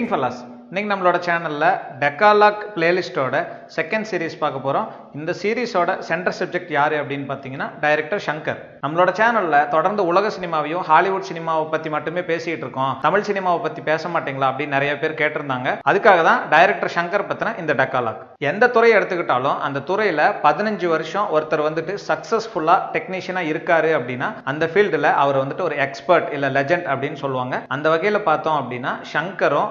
Greeting fellas. இன்னைக்கு நம்மளோட சேனல்ல டெக்காலாக் பிளேலிஸ்டோட செகண்ட் சீரீஸ் பார்க்க போறோம். இந்த சீரீஸோட சென்டர் சப்ஜெக்ட் யாரு அப்படின்னு பார்த்தீங்கன்னா டைரக்டர் சங்கர். நம்மளோட சேனல்ல தொடர்ந்து உலக சினிமாவையும் ஹாலிவுட் சினிமாவை பத்தி மட்டுமே பேசிட்டு இருக்கோம், தமிழ் சினிமாவை பத்தி பேச மாட்டீங்களா அப்படின்னு நிறைய பேர் கேட்டிருந்தாங்க. அதுக்காக தான் டைரக்டர் சங்கர் பத்தின இந்த டெக்காலாக். எந்த துறையை எடுத்துக்கிட்டாலும் அந்த துறையில 15 வருஷம் ஒருத்தர் வந்துட்டு சக்சஸ்ஃபுல்லா டெக்னீஷியனா இருக்காரு அப்படின்னா அந்த ஃபீல்டுல அவர் வந்துட்டு ஒரு எக்ஸ்பர்ட் இல்ல லெஜெண்ட் அப்படின்னு சொல்லுவாங்க. அந்த வகையில பார்த்தோம் அப்படின்னா சங்கரும்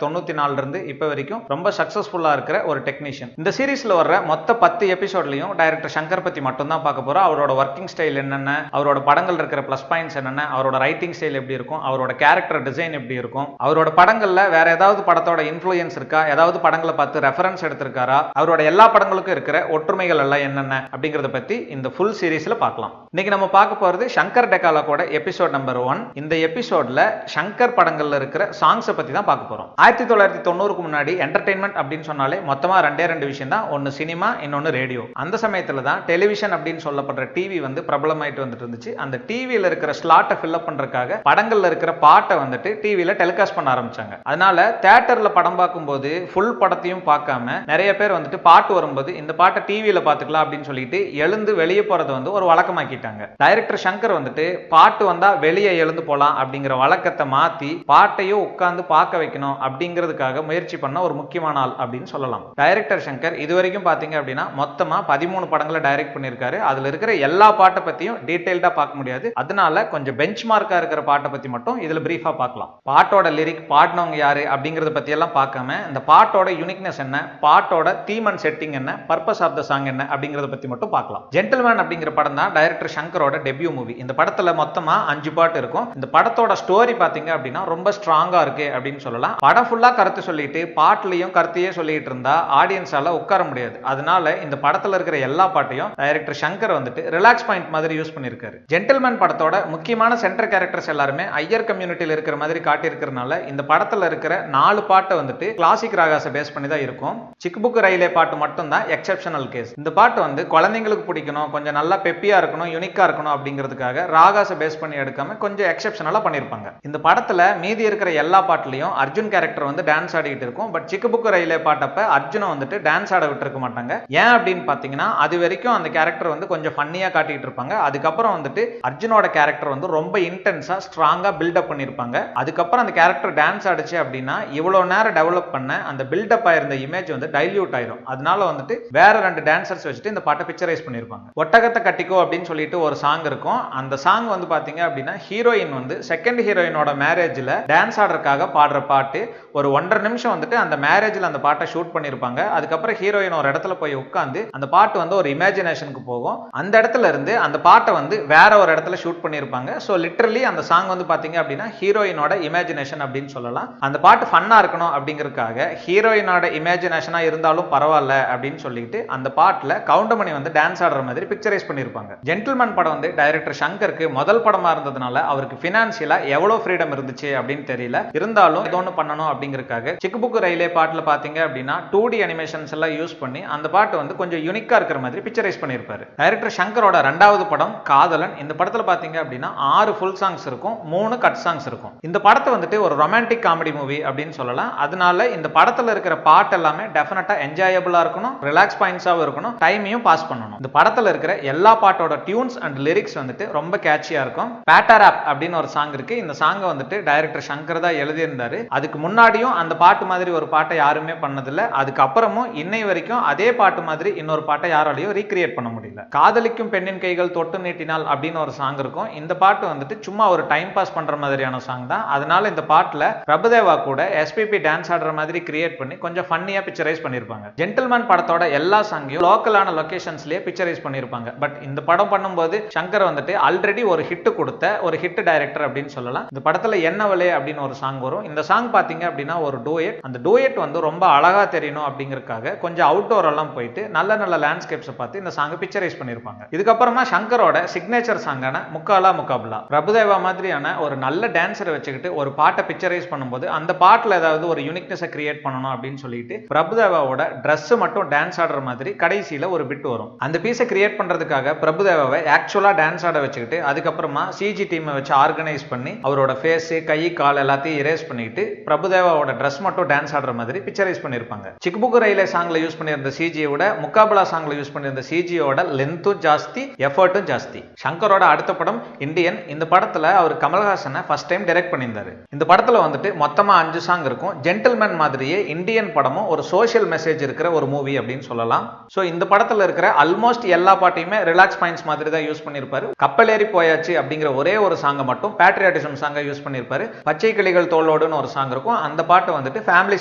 1994 இருந்து இப்ப வரைக்கும் ரொம்ப சக்சஸ்ஃபுல்லா இருக்கிற ஒரு டெக்னீஷியன். இந்த சீரீஸ்ல வர்ற மொத்த 10 எபிசோட்லயும் டைரக்டர் சங்கர் பத்தி மட்டும் தான் பார்க்க போறோம். அவரோட ஒர்க்கிங் ஸ்டைல் என்னென்ன, அவரோட படங்கள் இருக்கிற பிளஸ் பாயிண்ட்ஸ் என்னென்ன, அவரோட ரைட்டிங் ஸ்டைல் எப்படி இருக்கும், அவரோட கேரக்டர் டிசைன் எப்படி இருக்கும், அவரோட படங்கள்ல வேற ஏதாவது படத்தோட இன்ஃப்ளூயன்ஸ் இருக்கா, ஏதாவது படங்களை பார்த்து ரெஃபரன்ஸ் எடுத்திருக்காரா, அவரோட எல்லா படங்களுக்கும் இருக்கிற ஒற்றுமைகள் எல்லாம் என்னென்ன அப்படிங்கறத பத்தி இந்த ஃபுல் சீரீஸ்ல பார்க்கலாம். இன்னைக்கு நம்ம பார்க்க போறது சங்கர் டெக்காலாக்கோட எபிசோட் நம்பர் 1. இந்த எபிசோட்ல சங்கர் படங்கள்ல இருக்கிற சாங்ஸை பத்தி தான் பார்க்க போறோம். 1990க்கு முன்னாடி என்டர்டெயின்மெண்ட் அப்படின்னு சொன்னாலே மொத்தமா ரெண்டே விஷயம் தான், ஒன்னு சினிமா, இன்னொன்னு ரேடியோ. அந்த சமயத்துல தான் டெலிவிஷன் அப்படின்னு சொல்லப்படுற டிவி வந்து பிரபலமாயிட்டு வந்துட்டு இருந்துச்சு. அந்த டிவியில இருக்கிற ஸ்லாட்டை ஃபில் அப் பண்றதுக்காக படங்கள்ல இருக்கிற பாட்டை வந்துட்டு டிவியில டெலிகாஸ்ட் பண்ண ஆரம்பிச்சாங்க. அதனால தியேட்டர்ல படம் பார்க்கும்போது ஃபுல் படத்தையும் பார்க்காம நிறைய பேர் வந்துட்டு பாட்டு வரும்போது இந்த பாட்டை டிவியில பாத்துக்கலாம் அப்படின்னு சொல்லிட்டு எழுந்து வெளியே போறது வந்து ஒரு வழக்கமாக்கிட்டாங்க. டைரக்டர் சங்கர் வந்துட்டு பாட்டு வந்தா வெளியே எழுந்து போலாம் அப்படிங்கிற வழக்கத்தை மாத்தி பாட்டையும் உட்கார்ந்து பார்க்க வைக்கணும் அப்படிங்கிறதுக்காக முயற்சி பண்ண ஒரு முக்கியமான ஆள் அப்படின்னு சொல்லலாம். டைரக்டர் சங்கர் இதுவரைக்கும் பாத்தீங்க அப்படின்னா மொத்தமா 13 படங்களை டைரக்ட் பண்ணிருக்காரு. அதுல இருக்கிற எல்லா பாட்டை பத்தியும் டீடைல்டா பார்க்க முடியாது. அதனால கொஞ்சம் பெஞ்ச் மார்க்கா இருக்கிற பாட்டை பத்தி மட்டும் இதுல பிரீஃபா பார்க்கலாம். பாட்டோட லிரிக், பாடினவங்க யாரு அப்படிங்கறத பத்தி எல்லாம் பார்க்காம இந்த பாட்டோட யூனிக்னஸ் என்ன, பாட்டோட தீம் அண்ட் செட்டிங் என்ன, பர்பஸ் ஆஃப் த சாங் என்ன அப்படிங்கறத பத்தி மட்டும் பார்க்கலாம். ஜென்டில்மேன் அப்படிங்கிற படம் தான் டைரக்டர் சங்கரோட டெபியூ மூவி. இந்த படத்துல மொத்தமா 5 பாட்டு இருக்கும். இந்த படத்தோட ஸ்டோரி பாத்தீங்க அப்படின்னா ரொம்ப ஸ்ட்ராங்கா இருக்கு அப்படின்னு சொல்லலாம். படம் ஃபுல்லா கருத்து சொல்லிட்டு பாட்டுலயும் கருத்தையே சொல்லிட்டு இருந்தா ஆடியன்ஸால உட்கார முடியாது. அதனால இந்த படத்துல இருக்கிற எல்லா பாட்டையும் டைரக்டர் சங்கர் வந்துட்டு ரிலாக்ஸ் பாயிண்ட் மாதிரி யூஸ் பண்ணிருக்காரு. ஜென்டில்மேன் படத்தோட முக்கியமான சென்டர் கேரக்டர்ஸ் எல்லாருமே ஐயர் கம்யூனிட்டியில இருக்கிற மாதிரி காட்டி இருக்கிறதுனால இந்த படத்துல இருக்கிற 4 பாட்டை வந்துட்டு கிளாசிக் ராகாஸை பேஸ் பண்ணி தான் இருக்கும். சிக் புக் ரயிலே பாட்டு மட்டும் தான் எக்ஸெப்ஷனல் கேஸ். இந்த பாட்டு வந்து குழந்தைங்களுக்கு பிடிக்கணும், கொஞ்சம் நல்லா பெப்பியா இருக்கணும், யூனிக்கா இருக்கணும் அப்படிங்கிறதுக்காக ராகாஸை பேஸ் பண்ணி எடுக்காம கொஞ்சம் எக்ஸெப்ஷனலா பண்ணிருப்பாங்க. இந்த படத்துல மீதி இருக்கிற எல்லா பாட்டுலயும் அர்ஜுன் கேரக்டர் வந்து டான்ஸ் ஆடிட்டு இருக்கும். பட் சிக் புக் ரயிலே பாட்டப்ப அர்ஜுனை வந்துட்டு டான்ஸ் ஆட விட்டு இருக்க மாட்டாங்க. ஏன் அப்படின்னு பாத்தீங்கன்னா அது வரைக்கும் அந்த கேரக்டர் வந்து கொஞ்சம் ஃபன்னியா காட்டிட்டு இருப்பாங்க. அதுக்கப்புறம் வந்துட்டு அர்ஜுனோட கேரக்டர் வந்து ரொம்ப இன்டென்ஸா ஸ்ட்ராங்கா பில்டப் பண்ணிருப்பாங்க. அதுக்கப்புறம் அந்த கேரக்டர் டான்ஸ் ஆடிச்சு அப்படின்னா இவ்வளவு நேரம் டெவலப் பண்ண அந்த பில்டப் ஆயிருந்த இமேஜ் வந்து டைல்யூட் ஆயிரும். அதனால வந்துட்டு வேற 2 டான்சர்ஸ் வச்சுட்டு இந்த பாட்டை பிக்சரைஸ் பண்ணிருப்பாங்க. ஒட்டகத்தை கட்டிக்கோ அப்படின்னு சொல்லிட்டு ஒரு சாங் இருக்கும். அந்த சாங் வந்து பாத்தீங்க அப்படின்னா ஹீரோயின் வந்து செகண்ட் ஹீரோயினோட மேரேஜ்ல டான்ஸ் ஆடுறதுக்காக பாடுற பாட்டு. ஒரு 1.5 நிமிஷம் வந்துட்டு அந்த மேரேஜ்ல அந்த பாட்டை ஷூட் பண்ணிருப்பாங்க. அதுக்கப்புறம் ஹீரோயின் ஒரு இடத்துல போய் உட்கார்ந்து அந்த பாட்டு வந்து ஒரு இமேஜினேஷனுக்கு போகும். அந்த இடத்துல இருந்து அந்த பாட்டை வந்து வேற ஒரு இடத்துல ஷூட் பண்ணிருப்பாங்க. சோ லிட்டரலி அந்த சாங் வந்து பாத்தீங்க அப்படின்னா ஹீரோயினோட இமேஜினேஷன் அப்படின்னு சொல்லலாம். அந்த பாட்டு ஃபன்னா இருக்கணும் அப்படிங்கறதுக்காக ஹீரோயினோட இமேஜினேஷனா இருந்தாலும் பரவாயில்ல அப்படின்னு சொல்லிட்டு அந்த பாட்டுல கவுண்டமணி வந்து டான்ஸ் ஆடுற மாதிரி பிக்சரைஸ் பண்ணிருப்பாங்க. ஜென்டில்மேன் படம் வந்து டைரக்டர் சங்கருக்கு முதல் படமா இருந்ததுனால அவருக்கு பினான்சியலா எவ்வளவு ஃப்ரீடம் இருந்துச்சு அப்படின்னு தெரியல. இருந்தாலும் ஏதோ ஒன்று பண்ணணும் அப்படிங்கறதுக்காக சிக் புக் ரயிலே பாட்டுல பாத்தீங்க அப்படின்னா 2D அனிமேஷன்ஸ் எல்லாம் யூஸ் பண்ணி அந்த பாட்டு வந்து கொஞ்சம் யூனிக்கா இருக்கிற மாதிரி பிக்சரைஸ் பண்ணிருப்பாரு. டைரக்டர் சங்கரோட 2வது படம் காதலன். இந்த படத்துல பாத்தீங்க அப்படின்னா 6 ஃபுல் சாங்ஸ் இருக்கும், 3 கட் சாங்ஸ் இருக்கும். இந்த படத்தை வந்துட்டு ஒரு ரொமான்டிக் காமெடி மூவி அப்படின்னு சொல்லலாம். அதனால இந்த படத்துல இருக்கிற பாட்டு எல்லாமே டெஃபினட்டா என்ஜாயபிளா இருக்கணும், ரிலாக்ஸ் பாயிண்ட்ஸாவும் இருக்கணும், டைமையும் பாஸ் பண்ணணும். இந்த படத்துல இருக்கிற எல்லா பாட்டோட டியூன்ஸ் அண்ட் லிரிக்ஸ் வந்துட்டு ரொம்ப கேட்சியா இருக்கும். பேட்டராப் அப்படின்னு ஒரு சாங் இருக்கு. இந்த சாங்கை வந்துட்டு டைரக்டர் சங்கர் தான் எழுதியிருந்தாரு. அதுக்கு முன்னாடியும் அந்த பாட்டு மாதிரி ஒரு பாட்டை யாருமே பண்ணதில்ல. அதுக்கப்புறமும் இன்னை வரைக்கும் அதே பாட்டு மாதிரி இன்னொரு பாட்டை யாராலையும் ரீக்ரியேட் பண்ண முடியல. காதலிக்கும் பெண்ணின் கைகள் தொட்டு நீட்டினால் அப்படின்னு ஒரு சாங் இருக்கும். இந்த பாட்டு வந்துட்டு சும்மா ஒரு டைம் பாஸ் பண்ற மாதிரியான சாங் தான். அதனால இந்த பாட்டுல பிரபுதேவா கூட எஸ்பிபி டான்ஸ் ஆடுற மாதிரி கிரியேட் பண்ணி கொஞ்சம் ஃபன்னியா பிக்சரைஸ் பண்ணிருப்பாங்க. ஜென்டில்மேன் படத்தோட எல்லா சாங்கையும் லோக்கலான லொகேஷன்ஸ்லயே பிக்சரைஸ் பண்ணிருப்பாங்க. பட் இந்த படம் பண்ணும்போது சங்கர் வந்துட்டு ஆல்ரெடி ஒரு ஹிட் கொடுத்த ஒரு ஹிட் டைரக்டர் அப்படின்னு சொல்லலாம். இந்த படத்துல என்னவளே அப்படின்னு ஒரு சாங் வரும். இந்த சாங் பாத்தீங்க அப்படின்னா ஒரு டூயட். அந்த டூயட் வந்து ரொம்ப அழகா தெரியணும் அப்படிங்கறதுக்காக கொஞ்சம் அவுட்டோர் எல்லாம் போயிட்டு நல்ல நல்ல லேண்ட்ஸ்கேப்ஸ் பார்த்து இந்த சாங் பிக்சரைஸ் பண்ணிருப்பாங்க. இதுக்கப்புறமா சங்கரோட சிக்னேச்சர் சாங்கான முக்காலா முகாபலா. பிரபுதேவா மாதிரியான ஒரு நல்ல டான்சரை வச்சுக்கிட்டு ஒரு பாட்டை பிக்சரைஸ் பண்ணும்போது அந்த பாட்டுல ஏதாவது ஒரு யூனிக்னஸ் கிரியேட் பண்ணணும் அப்படின்னு சொல்லிட்டு பிரபுதேவாவோட Dress மட்டும் டான்ஸ் ஆடுற மாதிரி கடைசியில ஒரு பிட் வரும். அந்த பீஸை கிரியேட் பண்றதுக்காக பிரபுதேவாவை ஆக்சுவலா டான்ஸ் ஆட வச்சுக்கிட்டு அதுக்கப்புறமா சிஜி டீமை வச்சு ஆர்கனைஸ் பண்ணி அவரோட ஃபேஸ், கை, கால் எல்லாத்தையும் இரேஸ் பண்ணிட்டு பிரபுதேவா சகாதேவாவோட ட்ரெஸ் மட்டும் டான்ஸ் ஆடுற மாதிரி பிக்சரைஸ் பண்ணிருப்பாங்க. சிக்புக்கு ரயிலே சாங்ல யூஸ் பண்ணியிருந்த சிஜியை விட முக்காபலா சாங்ல யூஸ் பண்ணியிருந்த சிஜியோட லென்த்தும் ஜாஸ்தி, எஃபர்ட்டும் ஜாஸ்தி. சங்கரோட அடுத்த படம் இந்தியன். இந்த படத்துல அவர் கமல்ஹாசனை ஃபர்ஸ்ட் டைம் டைரக்ட் பண்ணியிருந்தாரு. இந்த படத்துல வந்துட்டு மொத்தமா 5 சாங் இருக்கும். ஜென்டில்மேன் மாதிரியே இந்தியன் படமும் ஒரு சோஷியல் மெசேஜ் இருக்கிற ஒரு மூவி அப்படின்னு சொல்லலாம். சோ இந்த படத்துல இருக்கிற ஆல்மோஸ்ட் எல்லா பாட்டையுமே ரிலாக்ஸ் பாயிண்ட்ஸ் மாதிரி தான் யூஸ் பண்ணிருப்பாரு. கப்பலேறி போயாச்சு அப்படிங்கிற ஒரே ஒரு சாங்கை மட்டும் பேட்ரியாட்டிசம் சாங்கா யூஸ் பண்ணிருப்பாரு. பச்சை கிளிகள் தோளோடுன்னு ஒரு சாங் இருக்கும். அந்த பாட்டு வந்துட்டு ஃபேமிலி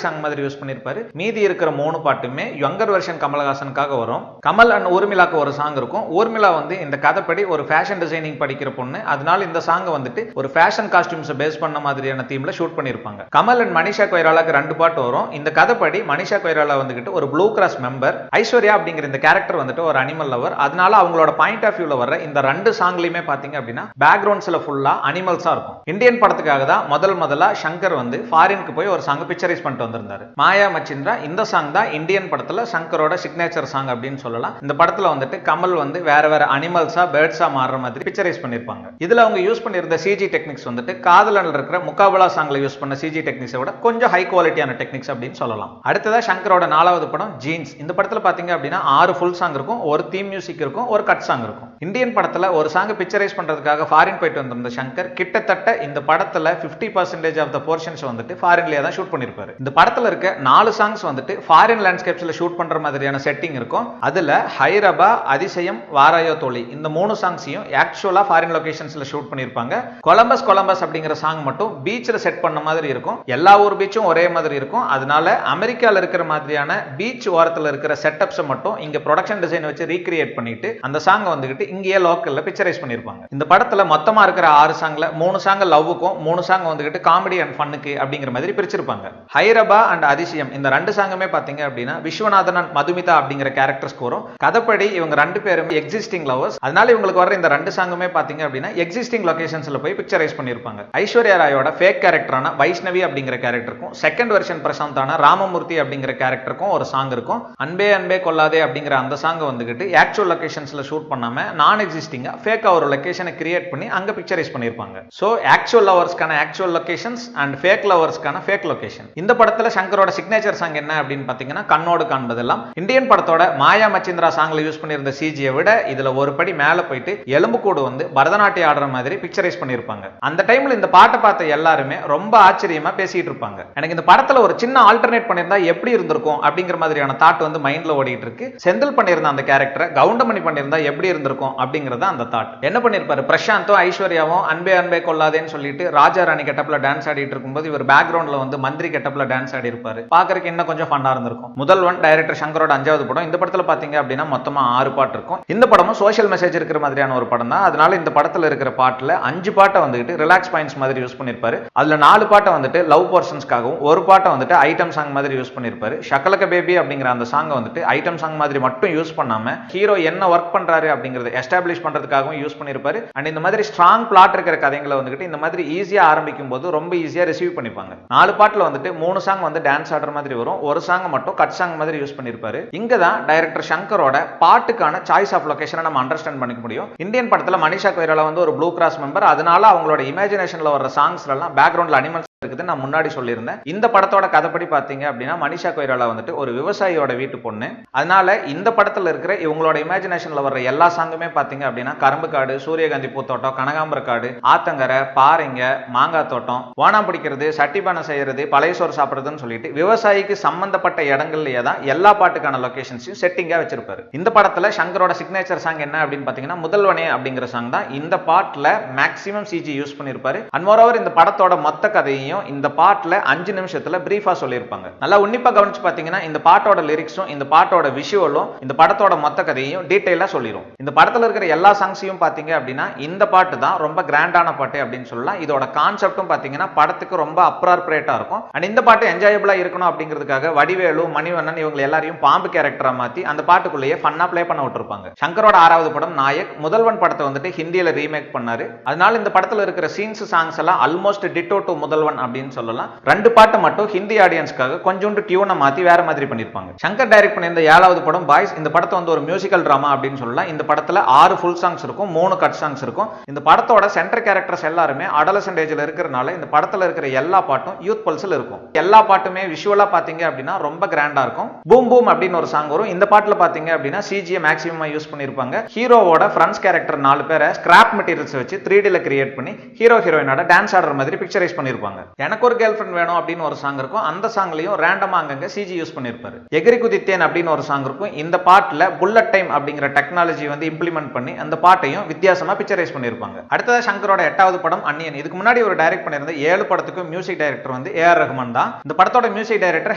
சாங் மாதிரி யூஸ் பண்ணிருப்பாரு. மீதி இருக்கிற 3 பாட்டுமே யங்கர் வெர்ஷன் கமல்ஹாசனுக்காக வரும். கமல் அண்ட் ஊர்மிளாக்கு ஒரு சாங் இருக்கும். ஊர்மிளா வந்து இந்த கதைப்படி ஒரு ஃபேஷன் டிசைனிங் படிக்கிற பொண்ணு. அதனால இந்த சாங் வந்துட்டு ஒரு ஃபேஷன் காஸ்டியூம்ஸ் பேஸ் பண்ண மாதிரியான தீம்ல ஷூட் பண்ணிருப்பாங்க. கமல் அண்ட் மனிஷா கொய்ராலாக்கு 2 பாட்டு வரும். இந்த கதைப்படி மனிஷா கொய்ராலா வந்துட்டு ஒரு ப்ளூ கிராஸ் மெம்பர். ஐஸ்வர்யா அப்படிங்கிற இந்த கேரக்டர் வந்துட்டு ஒரு அனிமல் லவர். அதனால அவங்களோட பாயிண்ட் ஆஃப் வியூல வர இந்த 2 சாங்லயுமே பாத்தீங்க அப்படின்னா பேக்ரவுண்ட்ஸ்ல ஃபுல்லா அனிமல்ஸா இருக்கும். இந்தியன் படத்துக்காக தான் முதல்ல சங்கர் வந்து ஃபாரினுக்கு போய் ஒரு சாங் பிக்சரைஸ் பண்ணிட்டு வந்திருந்தாரு. மாயா மச்சிந்திரா. இந்த சாங் தான் இந்தியன் படத்துல சங்கரோட சிக்னேச்சர் சாங் அப்படின்னு சொல்லலாம். இந்த படத்துல வந்துட்டு கமல் வந்து வேற வேற அனிமல்ஸா பேர்ட்ஸா மாறுற மாதிரி பிக்சரைஸ் பண்ணிருப்பாங்க. இதுல அவங்க யூஸ் பண்ணிருந்த சிஜி டெக்னிக்ஸ் வந்துட்டு காதலன்ல இருக்கிற முகாபலா சாங்ல யூஸ் பண்ண சிஜி டெக்னிக்ஸை விட கொஞ்சம் ஹை குவாலிட்டியான டெக்னிக்ஸ் அப்படின்னு சொல்லலாம். அடுத்ததா சங்கரோட 4வது படம் ஜீன்ஸ். இந்த படத்துல பாத்தீங்க அப்படின்னா 6 ஃபுல் சாங் இருக்கும், ஒரு தீம் மியூசிக் இருக்கும், ஒரு கட் சாங் இருக்கும். இந்தியன் படத்துல ஒரு சாங் பிக்சரைஸ் பண்றதுக்காக ஃபாரின் போயிட்டு வந்திருந்த சங்கர் கிட்டத்தட்ட இந்த படத்துல 50% ஆஃப் த போர்ஷன்ஸ் வந்துட்டு ஃபாரின்லயே தான் ஷூட் பண்ணிருப்பாரு. இந்த படத்துல இருக்க 4 சாங்ஸ் வந்துட்டு ஃபாரின் லேண்ட்ஸ்கேப்ஸ்ல ஷூட் பண்ற மாதிரியான செட்டிங் இருக்கும். அதுல ஹைரபா, அதிசயம், வாராயோ தோழி இந்த 3 சாங்ஸையும் ஆக்சுவலா ஃபாரின் லொகேஷன்ஸ்ல ஷூட் பண்ணிருப்பாங்க. கொலம்பஸ் அப்படிங்கிற சாங் மட்டும் பீச்ல செட் பண்ண மாதிரி இருக்கும். எல்லா ஊர் பீச்சும் ஒரே மாதிரி இருக்கும். அதனால அமெரிக்கால இருக்கிற மாதிரியான பீச் ஓரத்துல இருக்கிற செட்டப்ஸ் மட்டும் இங்க ப்ரொடக்ஷன் டிசைன் வச்சு ரீக்ரியேட் பண்ணிட்டு அந்த சாங் வந்துட்டு இங்கேயே லோக்கல்ல பிக்சரைஸ் பண்ணிருப்பாங்க. இந்த படத்துல மொத்தமா இருக்கிற 6 சாங்ல 3 சாங் லவ்வுக்கும் 3 சாங் வந்துட்டு காமெடி அண்ட் ஃபன்னுக்கு அப்படிங்கிற மாதிரி பிரிச்சிருப்பாங்க. ஹைரபா அண்ட் அதிசயம் இந்த 2 சாங்குமே பாத்தீங்க அப்படின்னா விஸ்வநாதன் அண்ட் மதுமிதா அப்படிங்கிற கேரக்டர்ஸ்க்கு வரும். கதைப்படி இவங்க 2 பேரும் எக்ஸிஸ்டிங் லவர்ஸ். அதனால இவங்களுக்கு வர இந்த 2 சாங்குமே பாத்தீங்க அப்படின்னா எக்ஸிஸ்டிங் லொகேஷன்ஸ்ல போய் பிக்சரைஸ் பண்ணிருப்பாங்க. ஐஸ்வர்யா ராயோட ஃபேக் கேரக்டரான வைஷ்ணவி அப்படிங்கிற கேரக்டருக்கும் செகண்ட் வெர்ஷன் பிரசாந்தான ராமமூர்த்தி அப்படிங்கிற கேரக்டருக்கும் ஒரு சாங் இருக்கும். அன்பே அன்பே கொல்லாதே அப்படிங்கிற அந்த சாங் வந்துட்டு ஆக்சுவல் லொகேஷன்ஸ்ல ஷூட் பண்ணாம நான் எக்ஸிஸ்டிங்கா ஃபேக்கா ஒரு லொகேஷனை கிரியேட் பண்ணி அங்க பிக்சரைஸ் பண்ணிருப்பாங்க. சோ ஆக்சுவல் லவர்ஸ்க்கான ஆக்சுவல் லொகேஷன்ஸ் அண்ட் ஃபேக் லவர்ஸ்க்கான ஃபேக் லொகேஷன். இந்த படத்துல சங்கரோட சிக்னேச்சர் சாங் என்ன அப்படின்னு பாத்தீங்கன்னா கண்ணோடு காண்பதெல்லாம். இந்தியன் படத்தோட மாயா மச்சிந்திரா சாங்ல யூஸ் பண்ணியிருந்த சிஜியை விட இதுல ஒரு படி மேல போயிட்டு எலும்புக்கூடு வந்து பரதநாட்டியம் ஆடுற மாதிரி பிக்சரைஸ் பண்ணிருப்பாங்க. அந்த டைம்ல இந்த பாட்டை பார்த்த எல்லாருமே ரொம்ப ஆச்சரியமா பேசிட்டு இருப்பாங்க. எனக்கு இந்த படத்துல ஒரு சின்ன ஆல்டர்னேட் பண்ணியிருந்தா எப்படி இருந்திருக்கும் அப்படிங்கிற மாதிரியான தாட் வந்து மைண்ட்ல ஓடிட்டு இருக்கு. செந்தில் பண்ணியிருந்த அந்த கேரக்டரை கவுண்டமணி பண்ணியிருந்தா எப்படி இருந்திருக்கும் அப்படிங்கறத அந்த தாட். என்ன பண்ணிருப்பாரு, பிரசாந்தும் ஐஸ்வர்யாவும் அன்பே அன்பே கொள்ளாதேன்னு சொல்லிட்டு ராஜா ராணி கெட்டப்ல டான்ஸ் ஆடிட்டு இருக்கும்போது இவர் பேக்ரவுண்ட்ல வந்து மந்திரி கெட்டப்ல டான்ஸ் ஆடி இருப்பாரு. பாக்குறதுக்கு இன்னும் கொஞ்சம் ஃபன்னா இருந்திருக்கும். முதல்வன் டைரக்டர் சங்கரோட 5வது படம். இந்த படத்துல பாத்தீங்க அப்படின்னா மொத்தமா 6 பாட்டு இருக்கும். இந்த படமும் சோஷியல் மெசேஜ் இருக்கிற மாதிரியான ஒரு படம் தான். அதனால இந்த படத்துல இருக்கிற பாட்டுல 5 பாட்டை வந்துட்டு ரிலாக்ஸ் பாயிண்ட்ஸ் மாதிரி யூஸ் பண்ணிருப்பாரு. அதுல 4 பாட்டை வந்துட்டு லவ் போர்ஷன்ஸ்க்காகவும் ஒரு பாட்டை வந்துட்டு ஐட்டம் சாங் மாதிரி யூஸ் பண்ணிருப்பாரு. ஷக்கலக்க பேபி அப்படிங்கிற அந்த சாங் வந்துட்டு ஐட்டம் சாங் மாதிரி மட்டும் யூஸ் பண்ணாம ஹீரோ என்ன ஒர்க் பண்றாரு அப்படிங்கறத எஸ்டாப்ளிஷ் பண்றதுக்காகவும் யூஸ் பண்ணிருப்பாரு. அண்ட் இந்த மாதிரி ஸ்ட்ராங் பிளாட் இருக்கிற கதைகளை வந்துட்டு இந்த மாதிரி ஈஸியா ஆரம்பிக்கும் போது ரொம்ப ஈஸியா ரிசீவ் பண்ணிப்பாங்க. 4 பாட்டுல வந்துட்டு 3 சாங் வந்து டான்ஸ் ஆடுற மாதிரி வரும், ஒரு சாங் மட்டும் கட் சாங் மாதிரி யூஸ் பண்ணிருப்பாரு. இங்க தான் டைரக்டர் சங்கரோட பாட்டுக்கான சாய்ஸ் ஆஃப் லொகேஷனை நம்ம அண்டர்ஸ்டாண்ட் பண்ணிக்க முடியும். இந்தியன் படத்துல மனிஷா கொய்ராலா வந்து ஒரு ப்ளூ கிராஸ் மெம்பர். அதனால அவங்களோட இமேஜினேஷன்ல வர சாங்ஸ்ல எல்லாம் பேக்ரவுண்ட்ல அனிமல்ஸ் இருக்குது. நான் முன்னாடி சொல்லியிருந்தேன். இந்த படத்தோட கதைப்படி பாத்தீங்க அப்படின்னா மனிஷா கொய்ராலா வந்துட்டு ஒரு விவசாயியோட வீட்டு பொண்ணு. அதனால இந்த படத்துல இருக்கிற இவங்களோட இமேஜினேஷன்ல வர்ற எல்லா சாங்குமே பாத்தீங்க அப்படின்னா கரும்பு காடு, சூரியகாந்தி பூத்தோட்டம், கனகாம்பர காடு, ஆத்தங்கரை, பாறைங்க, மாங்காய் தோட்டம், ஓணம் பிடிக்கிறது, சட்டிபானை செய்யறது, பழைய சோறு சாப்பிடுறதுன்னு சொல்லிட்டு விவசாயிக்கு சம்பந்தப்பட்ட இடங்கள்லயே தான் எல்லா பாட்டுக்கான லொகேஷன்ஸையும் செட்டிங்கா வச்சிருப்பாரு. இந்த படத்துல சங்கரோட சிக்னேச்சர் சாங் என்ன அப்படின்னு பாத்தீங்கன்னா முதல்வனே அப்படிங்கிற சாங் தான். இந்த பாட்டுல மேக்ஸிமம் சிஜி யூஸ் பண்ணிருப்பாரு. அண்ட் மோரோவர் இந்த படத்தோட மொத்த கதையும் இந்த பாட்டுல 5 நிமிஷத்துல பிரீஃபா சொல்லியிருப்பாங்க. நல்லா உன்னிப்பா கவனிச்சு பாத்தீங்கன்னா இந்த பாட்டோட லிரிக்ஸும் இந்த பாட்டோட விஷுவலும் இந்த படத்தோட மொத்த கதையும் டீடைலா சொல்லிரும். இந்த படத்துல இருக்கிற எல்லா சாங்ஸையும் பாத்தீங்க அப்படின்னா இந்த பாட்டு தான் ரொம்ப கிராண்டான பாட்டு அப்படின்னு சொல்லலாம். இதோட கான்செப்டும் பாத்தீங்கன்னா படத்துக்கு ரொம்ப அப்ராப்ரியேட்டா இருக்கும். அண்ட் இந்த பாட்டு என்ஜாயபிளா இருக்கணும் அப்படிங்கிறதுக்காக வடிவேலு, மணிவண்ணன் இவங்க எல்லாரையும் பாம்பு கேரக்டரா மாத்தி அந்த பாட்டுக்குள்ளேயே ஃபன்னா பிளே பண்ண விட்டுருப்பாங்க. சங்கரோட 6வது படம் நாயக். முதல்வன் படத்தை வந்துட்டு ஹிந்தியில ரீமேக் பண்ணாரு. அதனால இந்த படத்துல இருக்கிற சீன்ஸ், சாங்ஸ் எல்லாம் almost ditto to Mudhalvan one அப்படின்னு சொல்லலாம். 2 பாட்டு மட்டும் ஹிந்தி ஆடியன்ஸ்க்காக கொஞ்சோண்டு டியூனை மாத்தி வேற மாதிரி பண்ணிருப்பாங்க. சங்கர் டைரக்ட் பண்ணியிருந்த 7வது படம் பாய்ஸ். இந்த படத்தை வந்து ஒரு மியூசிக்கல் டிராமா அப்படின்னு சொல்லலாம். இந்த படத்துல 6 ஃபுல் சாங்ஸ் இருக்கும், 3 கட் சாங்ஸ் இருக்கும். இந்த படத்தோட சென்டர் கேரக்டர்ஸ் எல்லாருமே அடலசன்ட் ஏஜ்ல இருக்கிறனால இந்த படத்துல இருக்கிற எல்லா பாட்டும் யூத் பல்ஸ்ல இருக்கும். எல்லா பாட்டுமே விஷுவலா பாத்தீங்க அப்படின்னா ரொம்ப கிராண்டா இருக்கும். பூம் பூம் அப்படின்னு ஒரு சாங் வரும். இந்த பாட்டுல பாத்தீங்க அப்படின்னா சிஜியை மேக்ஸிமமா யூஸ் பண்ணிருப்பாங்க. ஹீரோவோட ஃப்ரெண்ட்ஸ் கேரக்டர் 4 பேரை ஸ்கிராப் மெட்டீரியல்ஸ் வச்சு 3D ல கிரியேட் பண்ணி ஹீரோ ஹீரோயினோட டான்ஸ் ஆடுற மாதிரி பிக்சரைஸ் பண்ணிருப்பாங்க. எனக்கு ஒரு கேர்ள் ஃப்ரெண்ட் வேணும் அப்படின்னு ஒரு சாங் இருக்கும். அந்த சாங்லயும் ரேண்டமா அங்கங்க சிஜி யூஸ் பண்ணிருப்பாரு. எகிரி குதித்தேன் அப்படின்னு ஒரு சாங் இருக்கும். இந்த பாட்டுல புல்லட் டைம் அப்படிங்கிற டெக்னாலஜி வந்து இம்ப்ளிமெண்ட் பண்ணி அந்த பாட்டையும் வித்தியாசமா பிக்சரைஸ் பண்ணிருப்பாங்க. அடுத்ததா சங்கரோட 8வது படம் அன்னியன். இதுக்கு முன்னாடி ஒரு டைரக்ட் பண்ணிருந்த 7 படத்துக்கு மியூசிக் டைரக்டர் வந்து ஏஆர் ரஹ்மான் தான். இந்த படத்தோட மியூசிக் டைரக்டர்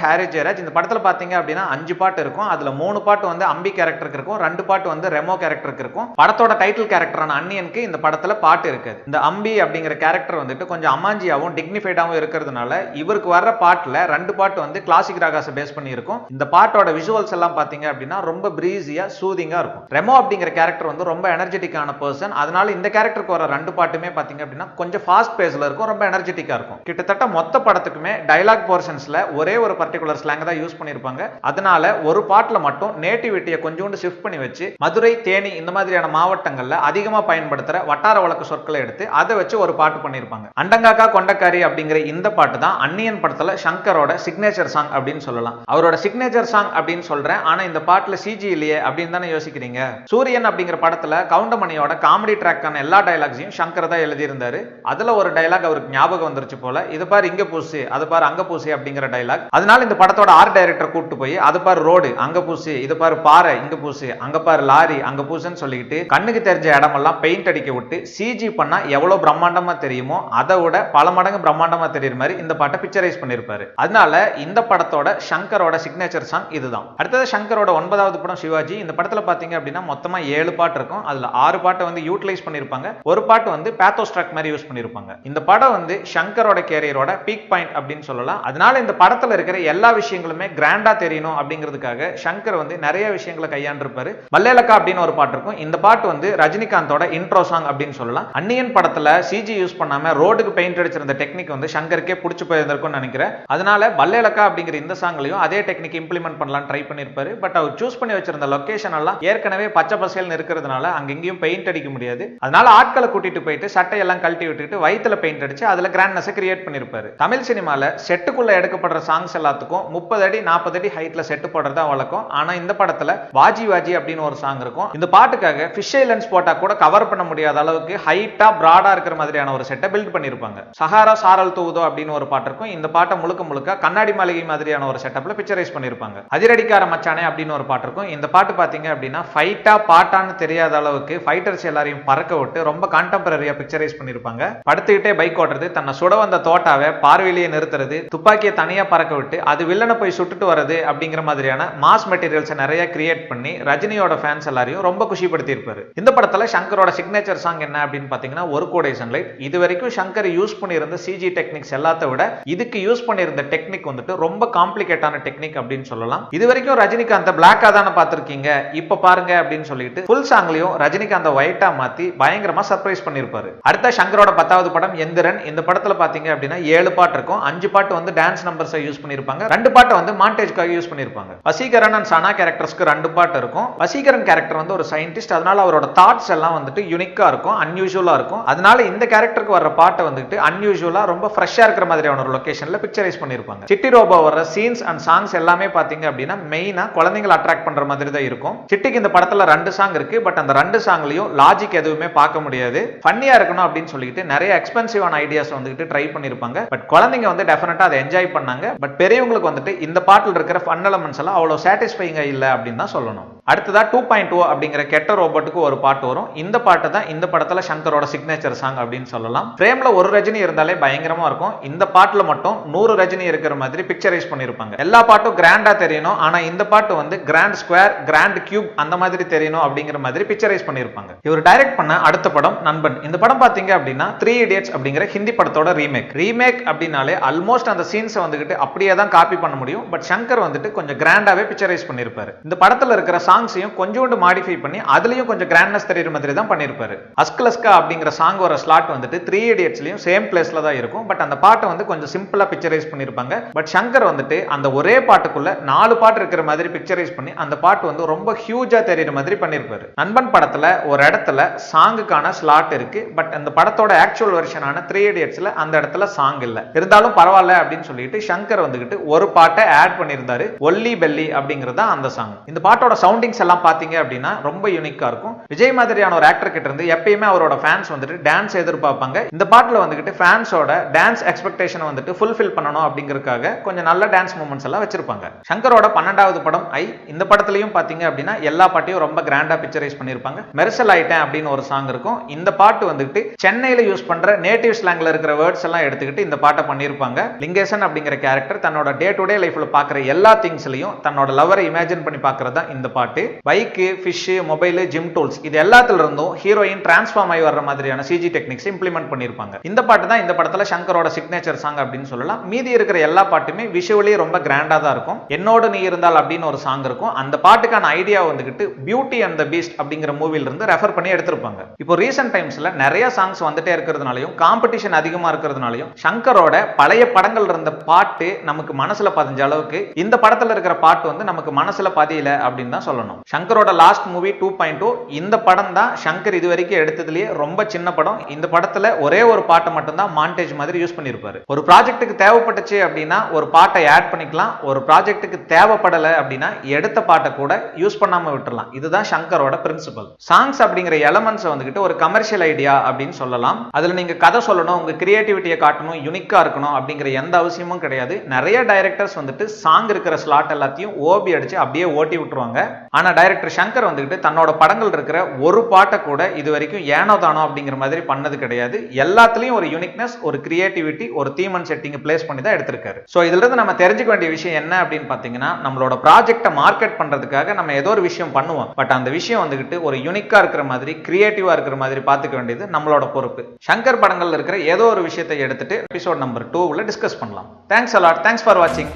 ஹாரிஸ் ஜெயராஜ். இந்த படத்துல பாத்தீங்க அப்படின்னா 5 பாட்டு இருக்கும். அதுல 3 பாட்டு வந்து அம்பி கேரக்டருக்கு இருக்கும், 2 பாட்டு வந்து ரெமோ கேரக்டருக்கு இருக்கும். படத்தோட டைட்டில் கேரக்டரான அன்னியனுக்கு இந்த படத்துல பாட்டு இருக்காது. இந்த அம்பி அப்படிங்கிற கேரக்டர் வந்துட்டு கொஞ்சம் அமாஞ்சியாவும் டிக்னிஃபைடாவும் இருக்கிறதுனால இவருக்கு வர்ற பாட்டுல 2 பாட்டு வந்து கிளாசிக் ராகாஸை பேஸ் பண்ணி இருக்கும். இந்த பாட்டோட விஷுவல்ஸ் எல்லாம் பாத்தீங்க அப்படின்னா ரொம்ப பிரீஸியா சூதிங்கா இருக்கும். ரெமோ அப்படிங்கிற கேரக்டர் வந்து ரொம்ப எனர்ஜெட்டிக்கான பர்சன். அதனால இந்த கேரக்டருக்கு வர 2 பாட்டுமே பாத்தீங்க அப்படின்னா கொஞ்சம் ஃபாஸ்ட் பேஸ்ல இருக்கும், ரொம்ப எனர்ஜெட்டிக்கா இருக்கும். கிட்டத்தட்ட மொத்த படத்துக்குமே டயலாக் போர்ஷன்ஸ்ல ஒரே ஒரு பர்டிகுலர் ஸ்லாங் தான் யூஸ் பண்ணிருப்பாங்க. அதனால ஒரு பாட்டுல மட்டும் நேட்டிவிட்டியை கொஞ்சோண்டு ஷிஃப்ட் பண்ணி வச்சு மதுரை, தேனி இந்த மாதிரியான மாவட்டங்கள்ல அதிகமா பயன்படுத்துற வட்டார வழக்கு சொற்களை எடுத்து அதை வச்சு ஒரு பாட்டு பண்ணிருப்பாங்க. அண்டங்காக்கா கொண்டக்காரி அப்படிங்கிற இந்த பாட்டு தான் அன்னியன் படத்துல சங்கரோட சிக்னேச்சர் சாங் அப்படின்னு சொல்லலாம். அவரோட சிக்னேச்சர் சாங் அப்படின்னு சொல்றேன், ஆனா இந்த பாட்டுல சிஜி இல்லையே அப்படின்னு தானே யோசிக்கிறீங்க. சூரியன் அப்படிங்கிற படத்துல கவுண்டமணியோட காமெடி ட்ராக்கான எல்லா டயலாக்ஸையும் சங்கர் தான் எழுதியிருந்தாரு. அதுல ஒரு டயலாக் அவருக்கு ஞாபகம் வந்துருச்சு போல, இது பாரு இங்க பூசு, அது பாரு அங்க பூசு அப்படிங்கிற டயலாக். அதனால இந்த படத்தோட ஆர்ட் டைரக்டர் கூப்பிட்டு போய் அது பாரு ரோடு அங்க பூசு, இது பாரு பாறை இங்க பூசு, அங்க பாரு லாரி அங்க பூசுன்னு சொல்லிக்கிட்டு கண்ணுக்கு தெரிஞ்ச இடமெல்லாம் பெயிண்ட் அடிக்க விட்டு சிஜி பண்ணா எவ்வளவு பிரம்மாண்டமா தெரியுமோ அதை விட பல மடங்கு பிரம்மாண்டமா தெரியுற மாதிரி இந்த பாட்டை பிக்சரைஸ் பண்ணிருப்பாரு. அதனால இந்த படத்தோட சங்கரோட சிக்னேச்சர் சாங் இதுதான். அடுத்தது சங்கரோட 9வது படம் சிவாஜி. இந்த படத்துல பாத்தீங்க அப்படின்னா மொத்தமா 7 பாட்டு இருக்கும். அதுல 6 பாட்டை வந்து யூட்டிலைஸ் பண்ணிருப்பாங்க, ஒரு பாட்டு வந்து பேத்தோஸ் ட்ராக் மாதிரி யூஸ் பண்ணிருப்பாங்க. இந்த படம் வந்து சங்கரோட கேரியரோட பீக் பாயிண்ட் அப்படின்னு சொல்லலாம். அதனால இந்த படத்துல இருக்கிற எல்லா விஷயங்களுமே கிராண்டா தெரியணும் அப்படிங்கிறதுக்காக சங்கர் வந்து நிறைய விஷயங்களை கையாண்டிருப்பாரு. பல்லேலக்கா அப்படின்னு ஒரு பாட்டு இருக்கும். இந்த பாட்டு வந்து ரஜினிகாந்தோட இன்ட்ரோ சாங் அப்படின்னு சொல்லலாம். அன்னியன் படத்துல சிஜி யூஸ் பண்ணாம ரோடுக்கு பெயிண்ட் அடிச்சிருந்த டெக்னிக் வந்து சங்கருக்கே பிடிச்சு போயிருந்திருக்கும் நினைக்கிறேன். அதனால பல்லேலக்கா அப்படிங்கிற இந்த சாங்லயும் அதே டெக்னிக் இம்ப்ளிமெண்ட் பண்ணலாம் ட்ரை பண்ணிருப்பாரு. பட் அவர் சூஸ் பண்ணி வச்சிருந்த லொகேஷன் எல்லாம் ஏற்கனவே பச்சை பசேல்னு இருக்கிறதுனால அங்கெங்கேயும் பெயிண்ட் அடிக்க முடியாது. அதனால ஆட்களை கூட்டிட்டு போயிட்டு சட்டையெல்லாம் கழட்டி விட்டுட்டு வயித்துல பெயிண்ட் அடிச்சு அதுல கிராண்ட்னஸ் கிரியேட் பண்ணிருப்பாரு. தமிழ் சினிமால செட்டுக்குள்ள எடுக்கப்படுற சாங்ஸ் எல்லாத்துக்கும் 30 அடி 40 அடி ஹைட்ல செட்டு போடுறதா வழக்கம். ஆனா இந்த படத்துல வாஜி வாஜி அப்படின்னு ஒரு சாங் இருக்கும். இந்த பாட்டுக்காக ஃபிஷ் லென்ஸ் போட்டா கூட கவர் பண்ண முடியாத அளவுக்கு ஹைட்டா பிராடா இருக்கிற மாதிரியான ஒரு செட்டை பில்ட் பண்ணிருப்பாங்க. சஹாரா சாரல் தூவுதோ அப்படின்னு ஒரு பாட்டு இருக்கும். இந்த பாட்டை முழுக்க முழுக்க கண்ணாடி மாளிகை மாதிரியான ஒரு செட்டப்ல பிக்சரைஸ் பண்ணிருப்பாங்க. அதிரடிக்கார மச்சானே அப்படின்னு ஒரு பாட்டு இருக்கும். இந்த பாட்டு பாத்தீங்க அப்படின்னா ஃபைட்டா பாட்டான்னு தெரியாத அளவுக்கு ஃபைட்டர்ஸ் எல்லாரையும் பறக்க விட்டு ரொம்ப கான்டெம்பரரியா பிக்சரைஸ் பண்ணிருப்பாங்க. படுத்துக்கிட்டே பைக் ஓட்டுறது, தன்னை சுட வந்த தோட்டாவை பார்வையிலேயே நிறுத்துறது, துப்பாக்கியை தனியா பறக்க விட்டு அது வில்லனை போய் சுட்டுட்டு வர்றது அப்படிங்கிற மாதிரியான மாஸ் மெட்டீரியல்ஸ் நிறைய கிரியேட் பண்ணி ரஜினியோட ஃபேன்ஸ் எல்லாரையும் ரொம்ப குஷிப்படுத்தி இருப்பாரு. இந்த படத்துல சங்கரோட சிக்னேச்சர் சாங் என்ன அப்படின்னு பாத்தீங்கன்னா ஒரு கோடை சன்லைட். இது வரைக்கும் சங்கர் யூஸ் பண்ணியிருந்த சிஜி டெக்னிக்ஸ் எல்லாத்த விட இதுக்கு யூஸ் பண்ணியிருந்த டெக்னிக் வந்துட்டு ரொம்ப காம்ப்ளிகேட்டான டெக்னிக் அப்படின்னு சொல்லலாம். இது வரைக்கும் ரஜினிகாந்த் பிளாக்கா தானே பார்த்திருக்கீங்க, இப்ப பாருங்க அப்படின்னு சொல்லிட்டு ஃபுல் சாங்லயும் ரஜினிகாந்த் ஒயிட்டா மாத்தி பயங்கரமா சர்ப்ரைஸ் பண்ணிருப்பாரு. அடுத்த சங்கரோட 10வது படம் எந்திரன். இந்த படத்துல பாத்தீங்க அப்படின்னா 7 பாட்டு இருக்கும். 5 பாட்டு வந்து டான்ஸ் நம்பர்ஸ் யூஸ் பண்ணிருப்பாங்க, 2 பாட்டு வந்து மாண்டேஜ்க்காக யூஸ் பண்ணிருப்பாங்க. வசீகரன் அண்ட் சனா கேரக்டர்ஸ்க்கு 2 பாட்டு இருக்கும். வசீகரன் கேரக்டர் வந்து ஒரு சயின்டிஸ்ட், அதனால அவரோட தாட்ஸ் எல்லாம் வந்துட்டு யூனிக்கா இருக்கும், அன்யூஷுவலா இருக்கும். அதனால இந்த கேரக்டருக்கு வர்ற பாட்டை வந்துட்டு அன்யூஷுவலா ரொம்ப ஃப்ரெஷ்ஷா இருக்கிற மாதிரியான ஒரு லொகேஷன்ல பிக்சரைஸ் பண்ணிருப்பாங்க. சிட்டி ரோபோ வர்ற சீன்ஸ் அண்ட் சாங்ஸ் எல்லாமே பாத்தீங்க அப்படின்னா மெயினா குழந்தைகளை அட்ராக்ட் பண்ற மாதிரி தான் இருக்கும். சிட்டிக்கு இந்த படத்துல 2 சாங் இருக்கு. பட் அந்த 2 சாங்லயும் லாஜிக் எதுவுமே பார்க்க முடியாது. ஃபன்னியா இருக்கணும் அப்படின்னு சொல்லிட்டு நிறைய எக்ஸ்பென்சிவான ஐடியாஸ் வந்துட்டு ட்ரை பண்ணிருப்பாங்க. பட் குழந்தைங்க வந்து டெஃபினட்டா அதை என்ஜாய் பண்ணாங்க. பட் பெரியவங்களுக்கு வந்துட்டு இந்த பாட்டில் இருக்கிற ஃபன் எலமெண்ட்ஸ் எல்லாம் அவ்வளவு சாட்டிஸ்ஃபைங்கா இல்ல அப்படின்னு தான் சொல்லணும். அடுத்ததா 2.0 அப்படிங்கிற கெட்ட ரோபோட்டுக்கு ஒரு பாட்டு வரும். இந்த பாட்டு தான் இந்த படத்துல சங்கரோட சிக்னேச்சர் சாங் அப்படின்னு சொல்லலாம். ஃப்ரேம்ல ஒரு ரஜினி இருந்தாலே பயங்கரமா இருக்கும். இந்த பாட்டுல மட்டும் 100 ரஜினி இருக்கிற மாதிரி பிக்சரைஸ் பண்ணிருப்பாங்க. எல்லா பாட்டும் கிராண்டா தெரியணும், ஆனா இந்த பாட்டு வந்து கிராண்ட் ஸ்கொயர், கிராண்ட் கியூப் அந்த மாதிரி தெரியணும் அப்படிங்கிற மாதிரி பிக்சரைஸ் பண்ணிருப்பாங்க. இவர் டைரக்ட் பண்ண அடுத்த படம் நண்பன். இந்த படம் பாத்தீங்க அப்படின்னா 3 Idiots அப்படிங்கிற ஹிந்தி படத்தோட ரீமேக் அப்படின்னாலே ஆல்மோஸ்ட் அந்த சீன்ஸை வந்துகிட்டு அப்படியே தான் காப்பி பண்ண முடியும். பட் சங்கர் வந்துட்டு கொஞ்சம் கிராண்டாவே பிக்சரைஸ் பண்ணிருப்பாரு. இந்த படத்துல இருக்கிற சாங்ஸையும் கொஞ்சோண்டு மாடிஃபை பண்ணி அதுலயும் கொஞ்சம் கிராண்ட்னஸ் தெரியுற மாதிரி தான் பண்ணிருப்பாரு. அஸ்கலஸ்கா அப்படிங்கிற சாங் வர ஸ்லாட் வந்துட்டு 3 Idiotsலயும் சேம் பிளேஸ்ல தான் இருக்கும். பட் அந்த பாட்டை வந்து கொஞ்சம் சிம்பிளா பிக்சரைஸ் பண்ணிருப்பாங்க. பட் சங்கர் வந்துட்டு அந்த ஒரே பாட்டுக்குள்ள 4 பாட்டு இருக்கிற மாதிரி பிக்சரைஸ் பண்ணி அந்த பாட்டு வந்து ரொம்ப ஹியூஜா தெரியுற மாதிரி பண்ணிருப்பாரு. நண்பன் படத்துல ஒரு இடத்துல சாங்குக்கான ஸ்லாட் இருக்கு. பட் அந்த படத்தோட ஆக்சுவல் வெர்ஷனான 3 Idiotsல அந்த இடத்துல சாங் இல்ல. இருந்தாலும் பரவாயில்ல அப்படின்னு சொல்லிட்டு சங்கர் வந்துகிட்டு ஒரு பாட்டை ஆட் பண்ணியிருந்தாரு. ஒல்லி பெல்லி அப்படிங்கறது அந்த சாங். இந்த பாட்டோட சவுண்டிங்ஸ் எல்லாம் பாத்தீங்க அப்படின்னா ரொம்ப யூனிக்கா இருக்கும். விஜய் மாதிரியான ஒரு ஆக்டர் கிட்ட இருந்து எப்பயுமே அவரோட ஃபேன்ஸ் வந்துட்டு டான்ஸ் எதிர்பார்ப்பாங்க. இந்த பாட்டுல வந்துகிட்டு ஃபேன்ஸோட டான்ஸ் எக்ஸ்பெக்டேஷன் வந்துட்டு ஃபுல்ஃபில் பண்ணணும் அப்படிங்கறதுக்காக கொஞ்சம் நல்ல டான்ஸ் மூமெண்ட்ஸ் எல்லாம் வச்சிருப்பாங்க. சங்கரோட 12வது படம் ஐ. இந்த படத்துலயும் பாத்தீங்க அப்படின்னா எல்லா பாட்டையும் ரொம்ப கிராண்டா பிக்சரைஸ் பண்ணிருப்பாங்க. மெர்சல் ஆயிட்டேன் அப்படின்னு ஒரு சாங் இருக்கும். இந்த பாட்டு வந்துட்டு சென்னையில யூஸ் பண்ற நேட்டிவ் ஸ்லாங்ல இருக்கிற வேர்ட்ஸ் எல்லாம் எடுத்துக்கிட்டு இந்த பாட்டை பண்ணிருப்பாங்க. லிங்கேசன் அப்படிங்கிற கேரக்டர் தன்னோட டே டு டே லைஃப்ல பாக்குற எல்லா திங்ஸ்லயும் தன்னோட லவரை இமேஜின் பண்ணி பாக்குறதா இந்த பாட்டு. Bike, fish, mobile, gym tools இது எல்லாத்துல இருந்தும் ஹீரோயின் டிரான்ஸ்ஃபார்ம் ஆகி வர்ற மாதிரியான சிஜி டெக்னிக்ஸ் இம்ப்ளிமெண்ட் பண்ணிருப்பாங்க. இந்த பாட்டு தான் இந்த படத்துல சங்கரோட சிக்னேச்சர் சாங் அப்படின்னு சொல்லலாம். மீதி இருக்கிற எல்லா பாட்டுமே விஷுவலி ரொம்ப கிராண்டா தான் இருக்கும். என்னோட நீ இருந்தால் அப்படின்னு ஒரு சாங் இருக்கும். அந்த பாட்டுக்கான ஐடியா வந்துகிட்டு பியூட்டி அண்ட் தி பீஸ்ட் அப்படிங்கிற மூவில இருந்து ரெஃபர் பண்ணி எடுத்திருப்பாங்க. இப்போ ரீசன்ட் டைம்ஸ்ல நிறைய சாங்ஸ் வந்துட்டே இருக்கிறதுனாலையும் காம்படிஷன் அதிகமா இருக்கிறதுனாலையும் சங்கரோட பழைய படங்கள் இருந்த பாட்டு நமக்கு மனசுல பதிஞ்ச அளவுக்கு இந்த படத்துல இருக்கிற பாட்டு வந்து நமக்கு மனசுல பதியல அப்படின்னு தான் சொல்லணும். சங்கரோட லாஸ்ட் மூவி 2.0 இந்த படம் தான் சங்கர் இதுவரைக்கும் எடுத்ததுலயே ரொம்ப சின்ன படம். இந்த படத்துல ஒரே ஒரு பாட்டை மட்டும் தான் மாண்டேஜ் மாதிரி யூஸ் பண்ணிருப்பாரு. ஒரு ப்ராஜெக்ட்டுக்கு தேவைப்பட்டுச்சு அப்படின்னா ஒரு பாட்டை ஆட் பண்ணிக்கலாம். ஒரு ப்ராஜெக்ட்டுக்கு தேவைப்படல அப்படின்னா எடுத்த பாட்டை கூட யூஸ் பண்ணாம விட்டுறலாம். இதுதான் சங்கரோட பிரின்சிபல். சாங்ஸ் அப்படிங்கிற எலமெண்ட்ஸ் வந்துகிட்டு ஒரு கமர்ஷியல் ஐடியா அப்படின்னு சொல்லலாம். அதுல நீங்க கதை சொல்லணும், உங்க கிரியேட்டிவிட்டியை காட்டணும், யூனிக்கா இருக்கணும் அப்படிங்கிற எந்த அவசியமும் கிடையாது. நிறைய டைரக்டர்ஸ் வந்துட்டு சாங் இருக்கிற ஸ்லாட் எல்லாத்தையும் ஓபி அடிச்சு அப்படியே ஓட்டி விட்டுருவாங்க. ஆனா டைரக்டர் சங்கர் வந்துகிட்டு தன்னோட படங்கள் இருக்கிற ஒரு பாட்டை கூட இது வரைக்கும் ஏனோ தானோ அப்படிங்கிற மாதிரி பண்ணது கிடையாது. எல்லாத்துலயும் ஒரு யூனிக்னஸ், ஒரு கிரியேட்டிவிட்டி, ஒரு தீம் அண்ட் செட்டிங் பிளேஸ் பண்ணி தான் எடுத்திருக்காரு. சோ இதுல இருந்து நம்ம தெரிஞ்சுக்க வேண்டிய விஷயம் என்ன அப்படின்னு பாத்தீங்கன்னா, நம்மளோட ப்ராஜெக்ட்டை மார்க்கெட் பண்றதுக்காக நம்ம ஏதோ ஒரு விஷயம் பண்ணுவோம். பட் அந்த விஷயம் வந்துகிட்டு ஒரு யூனிக்கா இருக்கிற மாதிரி, கிரியேட்டிவா இருக்கிற மாதிரி பாத்துக்க வேண்டியது நம்மளோட பொறுப்பு. சங்கர் படங்கள்ல இருக்கிற ஏதோ ஒரு விஷயத்தை எடுத்துட்டு எபிசோட் நம்பர் 2ல டிஸ்கஸ் பண்ணலாம். Thanks a lot. Thanks for வாட்சிங்.